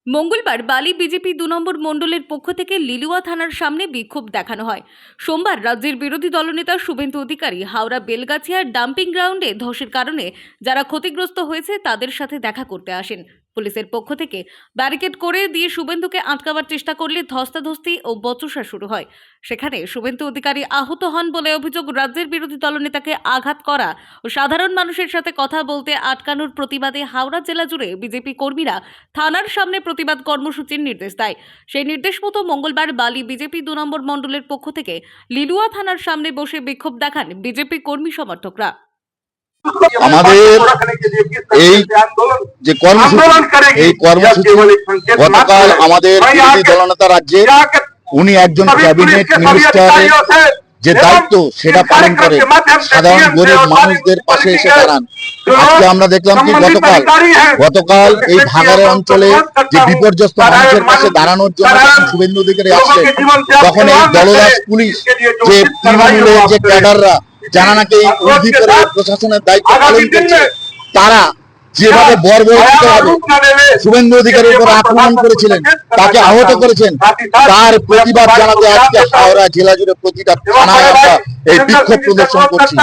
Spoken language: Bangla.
মঙ্গলবার বালি বিজেপি ২ নম্বর মণ্ডলের পক্ষ থেকে লিলুয়া থানার সামনে বিক্ষোভ দেখানো হয়। সোমবার রাজ্যের বিরোধী দলনেতা শুভেন্দু অধিকারী হাওড়া বেলগাছিয়ার ডাম্পিং গ্রাউন্ডে ধসের কারণে যারা ক্ষতিগ্রস্ত হয়েছে তাদের সাথে দেখা করতে আসেন। পুলিশের পক্ষ থেকে ব্যারিকেড করে দিয়ে শুভেন্দুকে আটকাবার চেষ্টা করলে ধস্তাধস্তি ও বচসা শুরু হয়। সেখানে শুভেন্দু অধিকারী আহত হন বলে অভিযোগ। রাজ্যের বিরোধী দলনেতাকে আঘাত করা ও সাধারণ মানুষের সাথে কথা বলতে আটকানোর প্রতিবাদে হাওড়া জেলা জুড়ে বিজেপি কর্মীরা থানার সামনে প্রতিবাদ কর্মসূচির নির্দেশ দেয়। সেই নির্দেশ মতো মঙ্গলবার বালি বিজেপি ২ নম্বর মণ্ডলের পক্ষ থেকে লিলুয়া থানার সামনে বসে বিক্ষোভ দেখান বিজেপি কর্মী সমর্থকরা। আমাদের এই যে কর্মসূচি গতকাল আমাদের বিরোধী দলনেতা রাজ্যে উনি একজন ক্যাবিনেট মিনিস্টারের যে দায়িত্ব সেটা পালন করে সাধারণ গরিব মানুষদের পাশে এসে দাঁড়ান। আজকে আমরা দেখলাম কি গতকাল এই ভাগাড়ে অঞ্চলে যে বিপর্যস্ত মানুষের পাশে দাঁড়ানোর জন্য শুভেন্দু অধিকারী আসলেন, তখন এই দলদাস পুলিশ যে তৃণমূলের যে ক্যাডাররা যারা নাকি উর্দি করে প্রশাসনের দায়িত্ব পালন করছে, তারা যেভাবে বর্বরচিতভাবে শুভেন্দু অধিকারীর উপর আক্রমণ করেছিলেন, তাকে আহত করেছেন, তার প্রতিবাদ জানাতে আজকে হাওড়া জেলা জুড়ে প্রতিটা থানায় আমরা এই বিক্ষোভ প্রদর্শন করছি।